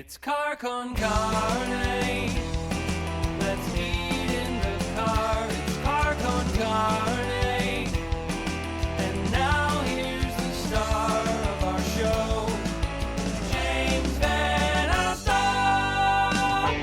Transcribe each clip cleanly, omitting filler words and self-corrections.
It's car con carne. Let's eat in the car. It's car con carne. And now here's the star of our show, James Van Alstyne.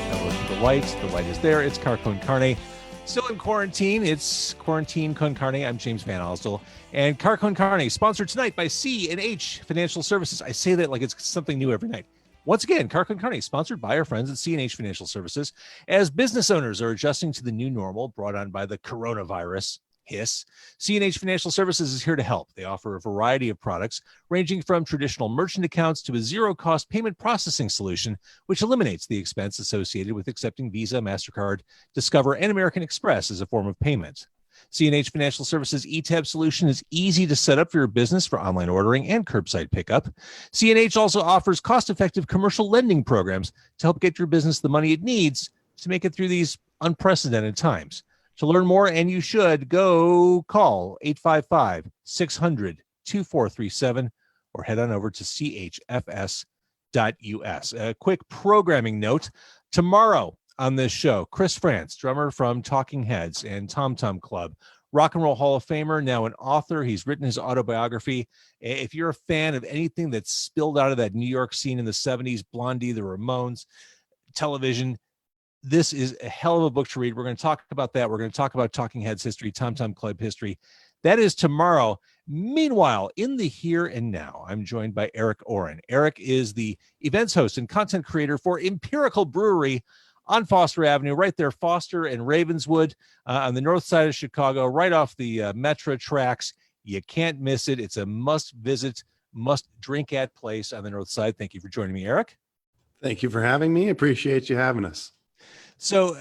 Now look at the light. The light is there. It's car con carne. Still in quarantine. It's Quarantine Con Carne. I'm James Van Alstyne. And Car Con Carne, sponsored tonight by C&H Financial Services. I say that like it's something new every night. Once again, Car Con Carne, sponsored by our friends at C&H Financial Services. As business owners are adjusting to the new normal brought on by the coronavirus, hiss, C&H Financial Services is here to help. They offer a variety of products, ranging from traditional merchant accounts to a zero-cost payment processing solution, which eliminates the expense associated with accepting Visa, MasterCard, Discover, and American Express as a form of payment. C&H Financial Services eTab solution is easy to set up for your business for online ordering and curbside pickup. C&H also offers cost-effective commercial lending programs to help get your business the money it needs to make it through these unprecedented times. To learn more, and you should, go call 855-600-2437 or head on over to chfs.us. A quick programming note. Tomorrow on this show, Chris France, drummer from Talking Heads and Tom Tom Club, Rock and Roll Hall of Famer, now an author. He's written his autobiography. If you're a fan of anything that's spilled out of that New York scene in the 70s, Blondie, the Ramones, television, this is a hell of a book to read. We're going to talk about that. We're going to talk about Talking Heads history, Tom Tom Club history. That is tomorrow. Meanwhile, in the here and now, I'm joined by Eric Oren. Eric is the events host and content creator for Empirical Brewery on Foster Avenue, right there, Foster and Ravenswood, on the north side of Chicago, right off the Metro tracks. You can't miss it. It's a must-visit, must-drink-at place on the north side. Thank you for joining me, Eric. Thank you for having me. Appreciate you having us. So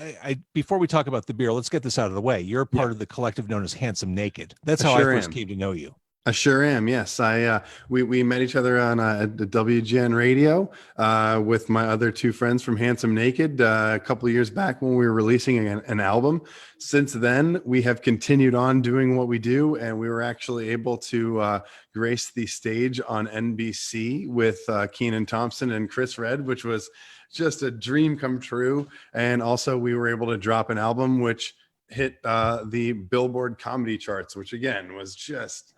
before we talk about the beer, let's get this out of the way. You're part of the collective known as Handsome Naked. That's how I first came to know you. I sure am. Yes. We met each other on the WGN radio with my other two friends from Handsome Naked a couple of years back when we were releasing an album. Since then, we have continued on doing what we do, and we were actually able to grace the stage on NBC with Kenan Thompson and Chris Redd, which was just a dream come true. And also we were able to drop an album which hit the Billboard comedy charts, which again was just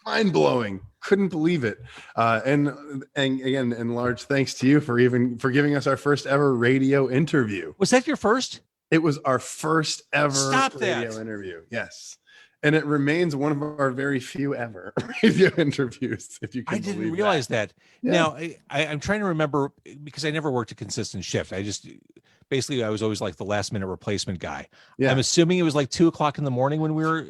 mind-blowing. Couldn't believe it. And again, and large thanks to you for giving us our first ever radio interview. Was that your first? It was our first ever radio interview. Yes. And it remains one of our very few ever radio interviews, if you can believe. I didn't realize that. Yeah. Now, I'm trying to remember, because I never worked a consistent shift. I was always like the last minute replacement guy. Yeah. I'm assuming it was like 2:00 in the morning when we were.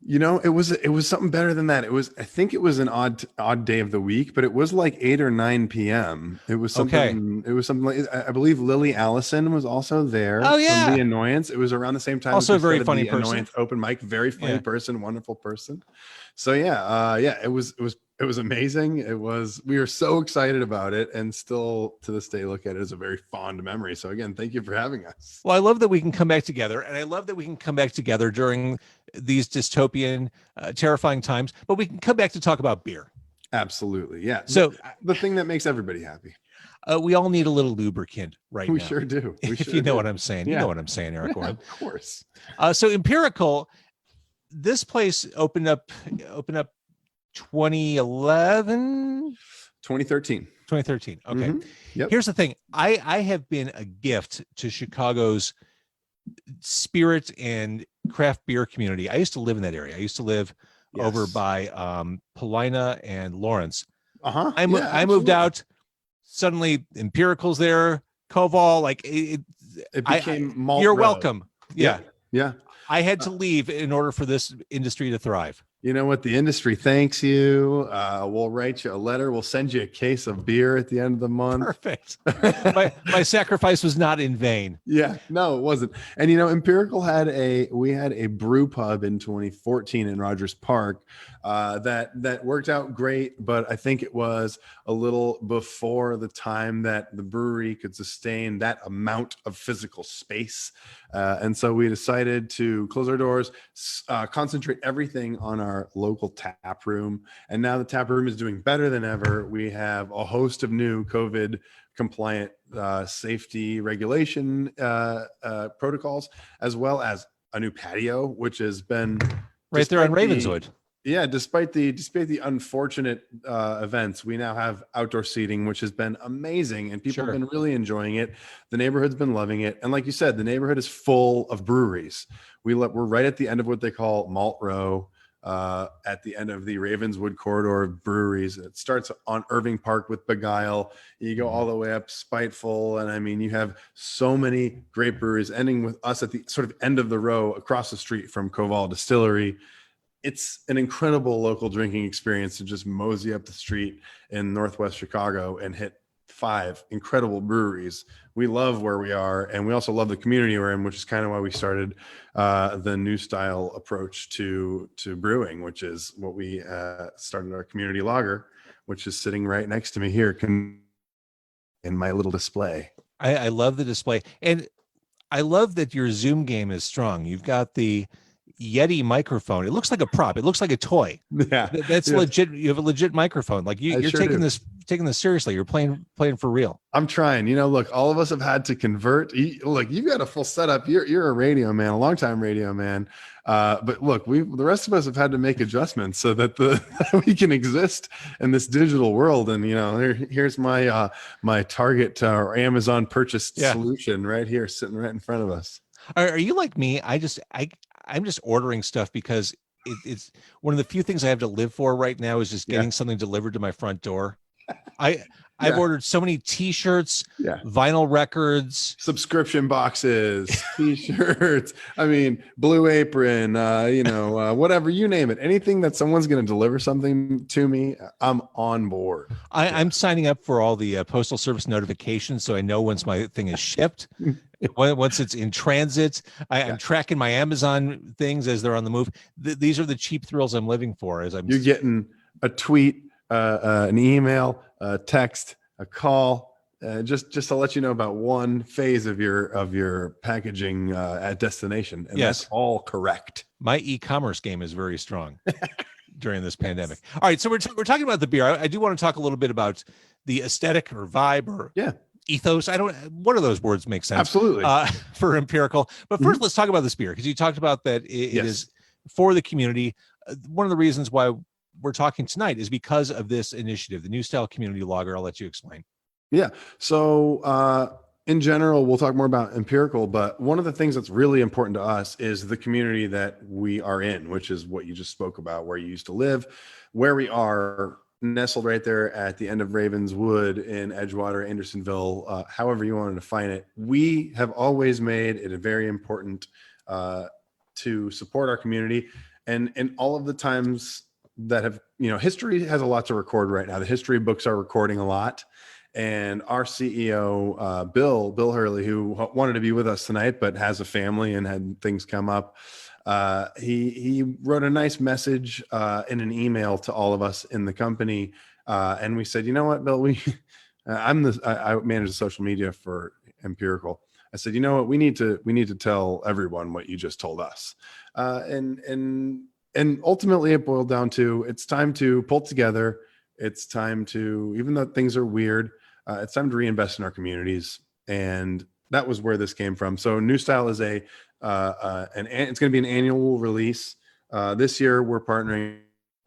It was something better than that. I think it was an odd day of the week, but it was like 8 or 9 p.m. It was something. Okay. It was something like, I believe Lily Allison was also there. Oh yeah. From The Annoyance. It was around the same time. Also a very funny person. Annoyance open mic, very funny person, wonderful person. So it was amazing. We were so excited about it, and still to this day look at it as a very fond memory. So again, thank you for having us. Well, I love that we can come back together, and I love that we can come back together during these dystopian, terrifying times, but we can come back to talk about beer. Absolutely. Yeah. So the thing that makes everybody happy. We all need a little lubricant now. We sure do. If you know what I'm saying. You know what I'm saying, Eric Oren. Of course. So Empirical, this place opened up 2011? 2013. Okay. Mm-hmm. Yep. Here's the thing. I have been a gift to Chicago's spirit and craft beer community. I used to live in that area. I used to live over by Paulina and Lawrence. Uh-huh. I moved out. Suddenly Empirical's there. Koval, like it became Malt You're Row. welcome. Yeah. I had to leave in order for this industry to thrive. You know what? The industry thanks you. We'll write you a letter. We'll send you a case of beer at the end of the month. Perfect. my sacrifice was not in vain. Yeah, no, it wasn't. And Empirical had a brew pub in 2014 in Rogers Park that worked out great, but I think it was a little before the time that the brewery could sustain that amount of physical space. And so we decided to close our doors, concentrate everything on our our local tap room. And now the tap room is doing better than ever. We have a host of new COVID compliant safety regulation protocols, as well as a new patio, which has been Right there on Ravenswood. Despite the unfortunate events, we now have outdoor seating, which has been amazing, and people have been really enjoying it. The neighborhood's been loving it, and like you said, the neighborhood is full of breweries. We're right at the end of what they call Malt Row, at the end of the Ravenswood corridor of breweries. It starts on Irving Park with Beguile. You go all the way up Spiteful, and I mean, you have so many great breweries, ending with us at the sort of end of the row across the street from Koval Distillery. It's an incredible local drinking experience to just mosey up the street in Northwest Chicago and hit 5 incredible breweries. We love where we are, and we also love the community we're in, which is kind of why we started the new style approach to brewing, which is what we started our community lager, which is sitting right next to me here in my little display. I love the display, and I love that your Zoom game is strong. You've got the Yeti microphone. It looks like a prop. It looks like a toy. Yeah, that's legit. You have a legit microphone. Like you're sure taking this seriously. You're playing for real. I'm trying. Look, all of us have had to convert. Look, you've got a full setup. You're a radio man, a longtime radio man. But look, the rest of us have had to make adjustments so that we can exist in this digital world. And here's my my Target or Amazon purchased solution right here, sitting right in front of us. Are you like me? I'm just ordering stuff because it's one of the few things I have to live for right now is just getting something delivered to my front door. I've ordered so many T-shirts, vinyl records, subscription boxes, T-shirts. I mean, Blue Apron, whatever, you name it. Anything that someone's going to deliver something to me, I'm on board. I'm signing up for all the Postal Service notifications, so I know once my thing is shipped. Once it's in transit, I'm tracking my Amazon things as they're on the move. These are the cheap thrills I'm living for. You're getting a tweet, an email, a text, a call, just to let you know about one phase of your packaging at destination, and that's all correct. My e-commerce game is very strong during this pandemic. All right, so we're talking about the beer. I do want to talk a little bit about the aesthetic or vibe or ethos. What do those words make sense? Absolutely. For Empirical. But first, let's talk about this beer, because you talked about that it is for the community. One of the reasons why we're talking tonight is because of this initiative, the New Style Community Lager. I'll let you explain. Yeah. So in general, we'll talk more about Empirical, but one of the things that's really important to us is the community that we are in, which is what you just spoke about, where you used to live, where we are nestled right there at the end of Ravenswood in Edgewater, Andersonville, however you wanted to define it. We have always made it a very important to support our community, and all of the times that have, history has a lot to record right now. The history books are recording a lot, and our CEO, Bill Hurley, who wanted to be with us tonight, but has a family and had things come up. He wrote a nice message in an email to all of us in the company, and we said, you know what, Bill, I manage the social media for Empirical. I said, you know what, we need to tell everyone what you just told us, and ultimately it boiled down to, it's time to pull together. It's time to, even though things are weird, it's time to reinvest in our communities, and that was where this came from. So New Style is it's going to be an annual release. This year we're partnering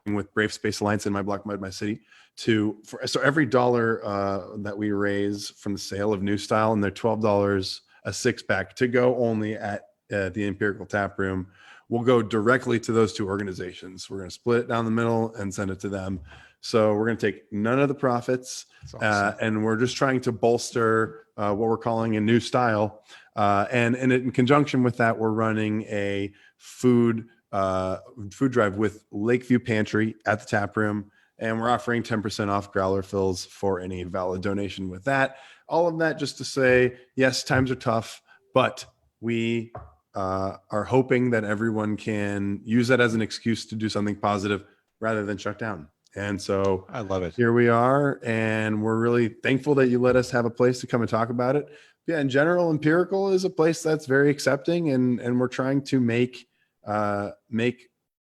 with Brave Space Alliance in My Block, My City so every dollar that we raise from the sale of New Style, and they're $12 a 6-pack to go only at the Empirical Tap Room, will go directly to those two organizations. We're going to split it down the middle and send it to them. So we're going to take none of the profits, and we're just trying to bolster what we're calling a New Style. And in conjunction with that, we're running a food drive with Lakeview Pantry at the tap room, and we're offering 10% off growler fills for any valid donation with that. All of that just to say, yes, times are tough, but we are hoping that everyone can use that as an excuse to do something positive rather than shut down. And so I love it. Here we are, and we're really thankful that you let us have a place to come and talk about it. Yeah, in general, Empirical is a place that's very accepting, and we're trying to make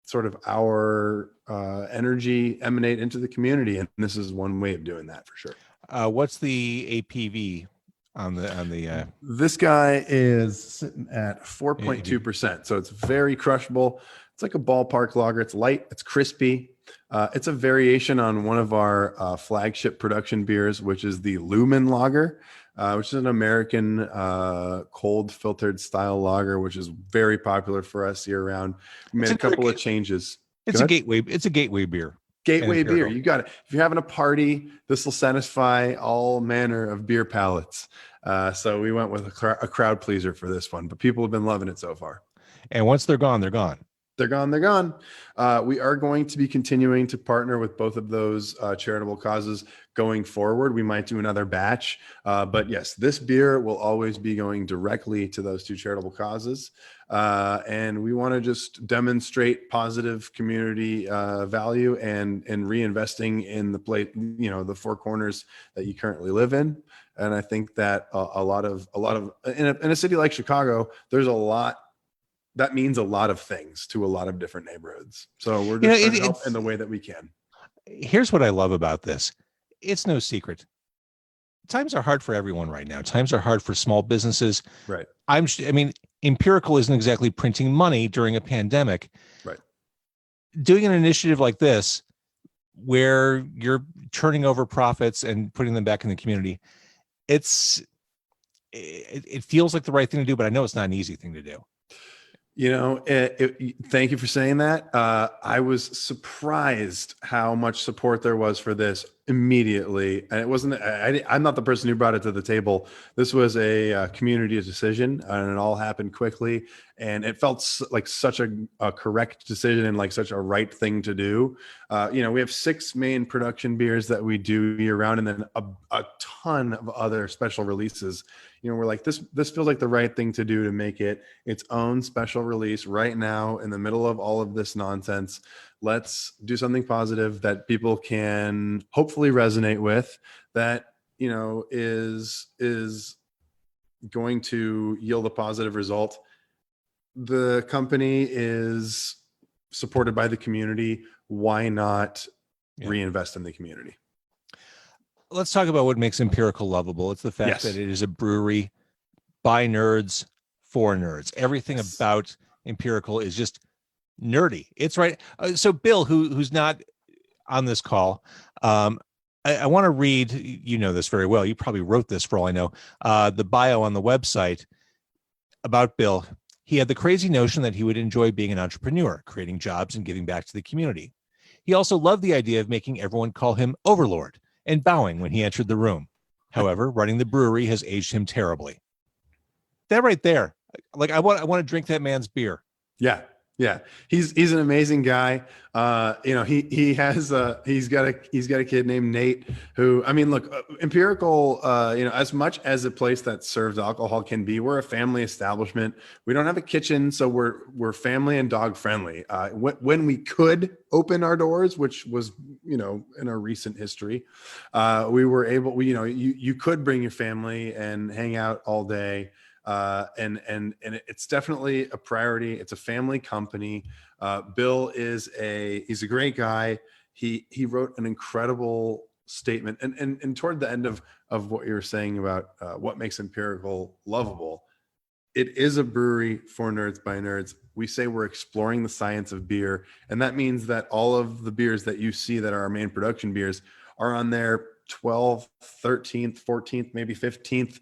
sort of our energy emanate into the community, and this is one way of doing that for sure. What's the APV on the This guy is sitting at 4.2%, so it's very crushable. It's like a ballpark lager. It's light, it's crispy. It's a variation on one of our flagship production beers, which is the Lumen Lager, which is an American cold filtered style lager, which is very popular for us year round. We made a couple of changes. It's a gateway. It's a gateway beer. Gateway beer. You got it. If you're having a party, this will satisfy all manner of beer palates. So we went with a crowd pleaser for this one, but people have been loving it so far. And once they're gone, they're gone. They're gone. They're gone. We are going to be continuing to partner with both of those charitable causes going forward. We might do another batch, but yes, this beer will always be going directly to those two charitable causes. And we want to just demonstrate positive community value and reinvesting in the place, the four corners that you currently live in. And I think that a lot of in a city like Chicago, there's a lot. That means a lot of things to a lot of different neighborhoods. So we're just trying to help in the way that we can. Here's what I love about this. It's no secret. Times are hard for everyone right now. Times are hard for small businesses. Right. I mean, Empirical isn't exactly printing money during a pandemic. Right. Doing an initiative like this, where you're turning over profits and putting them back in the community, it feels like the right thing to do, but I know it's not an easy thing to do. Thank you for saying that. I was surprised how much support there was for this immediately. And it wasn't, I'm not the person who brought it to the table. This was a community decision, and it all happened quickly. And it felt like such a correct decision and like such a right thing to do. We have 6 main production beers that we do year round, and then a ton of other special releases. We're like, this feels like the right thing to do to make it its own special release right now in the middle of all of this nonsense. Let's do something positive that people can hopefully resonate with, that, is going to yield a positive result. The company is supported by the community. Why not reinvest in the community? Let's talk about what makes Empirical lovable. It's the fact that it is a brewery by nerds for nerds. Everything about Empirical is just nerdy. It's right. So Bill, who's not on this call, I want to read, this very well. You probably wrote this for all I know, the bio on the website about Bill. He had the crazy notion that he would enjoy being an entrepreneur, creating jobs and giving back to the community. He also loved the idea of making everyone call him Overlord and bowing when he entered the room. However, running the brewery has aged him terribly. That right there, like I want to drink that man's beer. Yeah. He's an amazing guy. He's got a kid named Nate who, look, Empirical, as much as a place that serves alcohol can be, we're a family establishment. We don't have a kitchen, so we're family and dog friendly. When we could open our doors, which was, in our recent history, we were able, you could bring your family and hang out all day. And it's definitely a priority. It's a family company. Bill he's a great guy. He wrote an incredible statement. And toward the end of what you were saying about what makes Empirical lovable, it is a brewery for nerds by nerds. We say we're exploring the science of beer. And that means that all of the beers that you see that are our main production beers are on their 12th, 13th, 14th, maybe 15th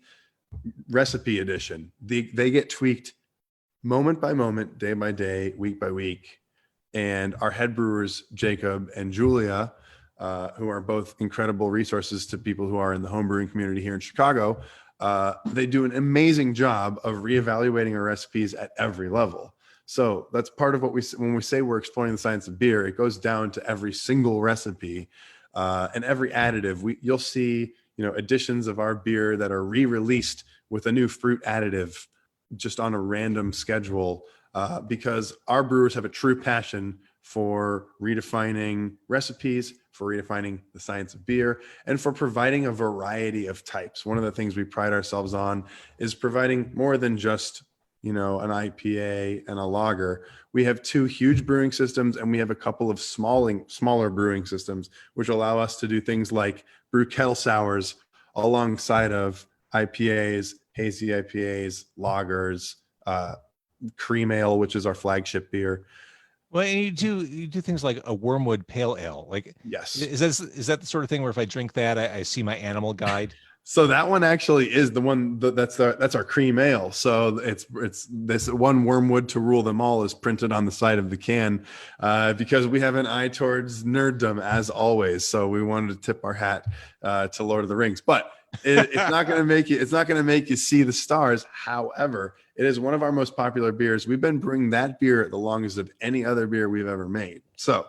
recipe edition. They get tweaked moment by moment, day by day, week by week. And our head brewers, Jacob and Julia, who are both incredible resources to people who are in the home brewing community here in Chicago, they do an amazing job of reevaluating our recipes at every level. So that's part of what when we say we're exploring the science of beer, it goes down to every single recipe and every additive. You'll see additions of our beer that are re-released with a new fruit additive just on a random schedule, because our brewers have a true passion for redefining recipes, for redefining the science of beer, and for providing a variety of types. One of the things we pride ourselves on is providing more than just an IPA and a lager. We have two huge brewing systems, and we have a couple of smaller brewing systems, which allow us to do things like brew kettle sours alongside of IPAs, hazy IPAs, lagers, cream ale, which is our flagship beer. Well, and you do things like a wormwood pale ale. Like, Yes. is that the sort of thing where if I drink that, I see my animal guide? So that one actually is the one that's our cream ale. So it's this one wormwood to rule them all is printed on the side of the can, because we have an eye towards nerddom as always. So we wanted to tip our hat to Lord of the Rings, but it's not going to make you. It's not going to make you see the stars. However, it is one of our most popular beers. We've been brewing that beer the longest of any other beer we've ever made. So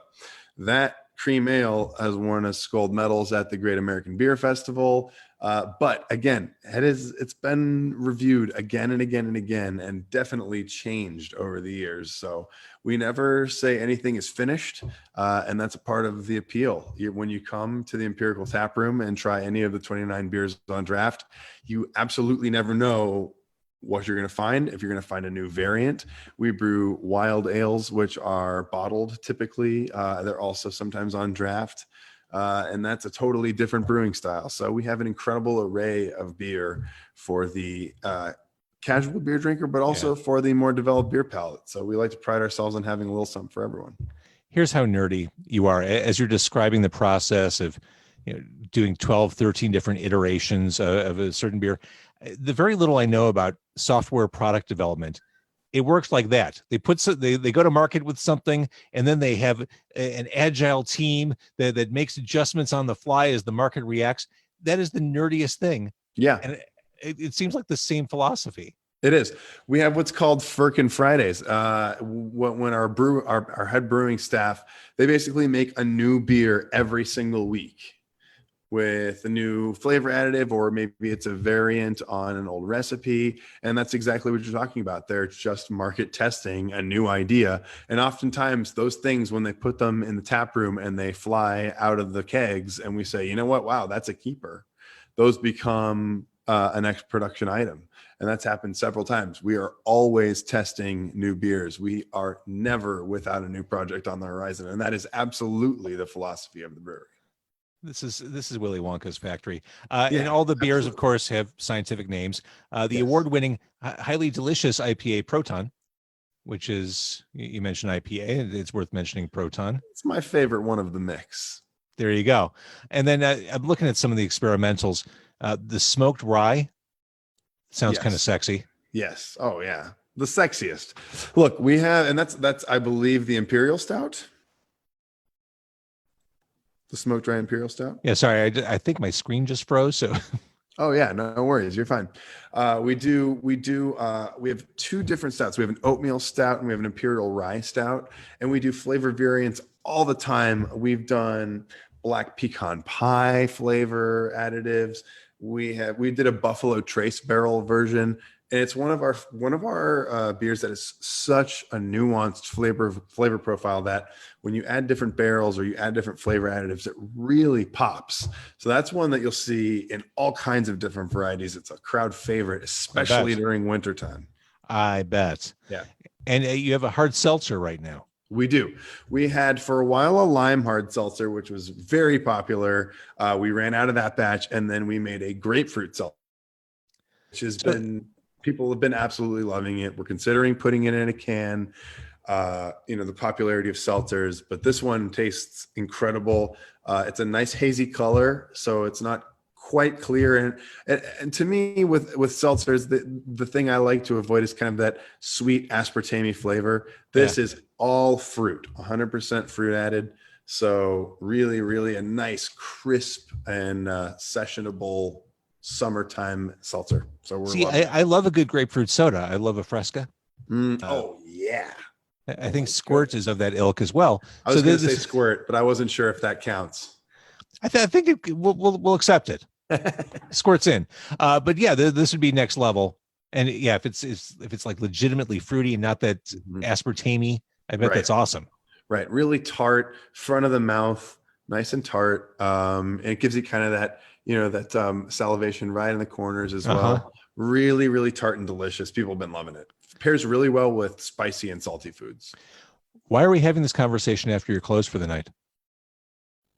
that cream ale has won us gold medals at the Great American Beer Festival. But again, it's been reviewed again and again and again, and definitely changed over the years. So we never say anything is finished, and that's a part of the appeal. When you come to the Empirical Tap Room and try any of the 29 beers on draft, you absolutely never know what you're going to find. If you're going to find a new variant, we brew wild ales, which are bottled typically. They're also sometimes on draft. And that's a totally different brewing style. So we have an incredible array of beer for the casual beer drinker, but also for the more developed beer palate. So we like to pride ourselves on having a little something for everyone. Here's how nerdy you are. As you're describing the process of doing 12, 13 different iterations of a certain beer, the very little I know about software product development, it works like that. They go to market with something, and then they have an agile team that makes adjustments on the fly as the market reacts. That is the nerdiest thing. Yeah. And it seems like the same philosophy. It is. We have what's called Firkin Fridays. When our head brewing staff, they basically make a new beer every single week with a new flavor additive, or maybe it's a variant on an old recipe. And that's exactly what you're talking about. They're just market testing a new idea. And oftentimes those things, when they put them in the tap room and they fly out of the kegs and we say, you know what, wow, that's a keeper, those become an next production item. And that's happened several times. We are always testing new beers. We are never without a new project on the horizon. And that is absolutely the philosophy of the brewery. This is Willy Wonka's factory. And all the beers, absolutely. of course, have scientific names. The Yes. award-winning, highly delicious IPA Proton, which is, you mentioned IPA, it's worth mentioning Proton. It's my favorite one of the mix. There you go. And then I'm looking at some of the experimentals. The smoked rye sounds kind of sexy. Yes. Oh yeah. The sexiest. Look, we have, and that's I believe the Imperial Stout. The smoked dry Imperial Stout. Yeah, sorry, I think my screen just froze. So, Oh yeah, no worries, you're fine. We have two different stouts. We have an oatmeal stout and we have an Imperial Rye Stout, and we do flavor variants all the time. We've done black pecan pie flavor additives. We did a Buffalo Trace barrel version, and it's one of our beers that is such a nuanced flavor profile that when you add different barrels or you add different flavor additives, it really pops. So that's one that you'll see in all kinds of different varieties. It's a crowd favorite, especially during wintertime. I bet. Yeah. And you have a hard seltzer right now. We do. We had for a while a lime hard seltzer, which was very popular. We ran out of that batch, and then we made a grapefruit seltzer, which has been, people have been absolutely loving it. We're considering putting it in a can. The popularity of seltzers, but this one tastes incredible. It's a nice hazy color, so it's not quite clear. And to me, with seltzers, the thing I like to avoid is kind of that sweet aspartame flavor. This is all fruit, 100% fruit added. So really, really a nice, crisp and sessionable summertime seltzer. So I love a good grapefruit soda. I love a Fresca. Oh yeah. I think Squirt is of that ilk as well. I was going to say Squirt, but I wasn't sure if that counts. I think we'll accept it. Squirt's in. But yeah, this would be next level. And yeah, if it's like legitimately fruity and not that aspartame, I bet that's awesome. Right. Really tart, front of the mouth, nice and tart. And it gives you kind of that, that salivation right in the corners as well. Really, really tart and delicious. People have been loving it. pairs really well with spicy and salty foods. Why are we having this conversation after you're closed for the night?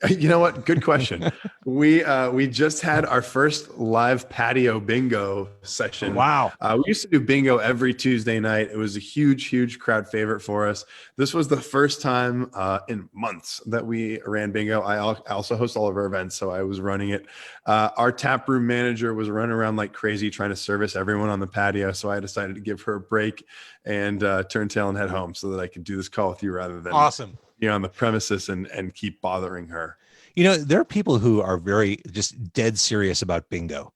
You know what? Good question. We just had our first live patio bingo session. Wow. We used to do bingo every Tuesday night. It was a huge crowd favorite for us. This was the first time in months that we ran bingo. I also host all of our events, so I was running it. Our tap room manager was running around like crazy trying to service everyone on the patio, so I decided to give her a break and turn tail and head home so that I could do this call with you rather than Awesome. on the premises and keep bothering her. You know, there are people who are very just dead serious about bingo.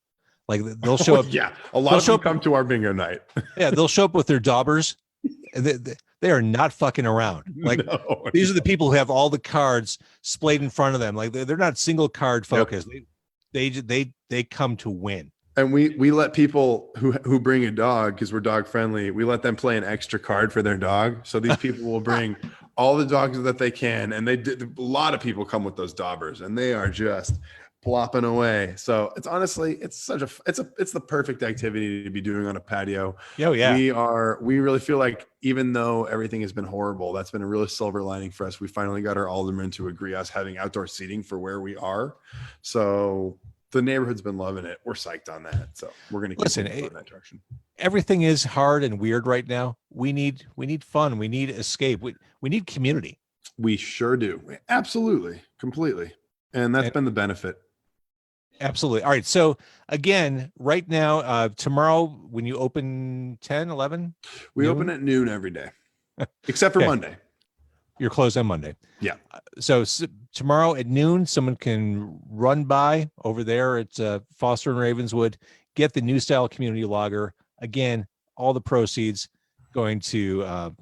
Like they'll show up. Yeah. A lot of them come to our bingo night. Yeah. They'll show up with their daubers. They are not fucking around. Like No. these are the people who have all the cards splayed in front of them. Like they're not single card focused. Yep. They come to win. And we let people who bring a dog, because we're dog friendly, we let them play an extra card for their dog. So these people will bring all the dogs that they can, and a lot of people come with those daubers, and they are just plopping away. So it's honestly, it's the perfect activity to be doing on a patio. Oh yeah. We really feel like even though everything has been horrible, that's been a really silver lining for us. We finally got our alderman to agree us having outdoor seating for where we are. So the neighborhood's been loving it. We're psyched on that. So we're going to keep going in that direction. Everything is hard and weird right now. We need fun. We need escape. We need community. We sure do. Absolutely. Completely. And that's been the benefit. Absolutely. All right. So again, right now, tomorrow, when you open 10, 11? We open at noon every day, except for Monday. You're closed on Monday. Yeah. So tomorrow at noon, someone can run by over there at Foster and Ravenswood, get the New Style Community Lager. Again, all the proceeds going to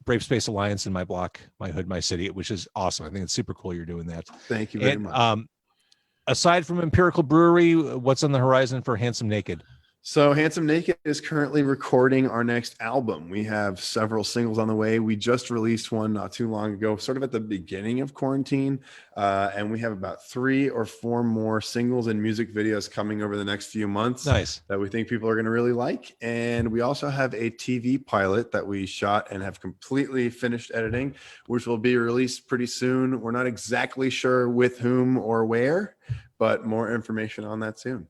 Brave Space Alliance in my block, my hood, my city, which is awesome. I think it's super cool you're doing that. Thank you very much. Aside from Empirical Brewery, what's on the horizon for Handsome Naked? So Handsome Naked is currently recording our next album. We have several singles on the way. We just released one not too long ago, sort of at the beginning of quarantine. And we have about 3 or 4 more singles and music videos coming over the next few months. Nice. That we think people are going to really like. And we also have a TV pilot that we shot and have completely finished editing, which will be released pretty soon. We're not exactly sure with whom or where, but more information on that soon.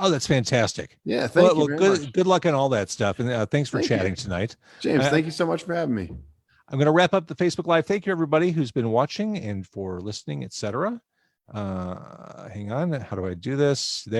Oh, that's fantastic. Yeah, thank you very much. Good luck on all that stuff. And thanks for chatting tonight. James, thank you so much for having me. I'm going to wrap up the Facebook Live. Thank you, everybody who's been watching and for listening, etc. Hang on. How do I do this? There.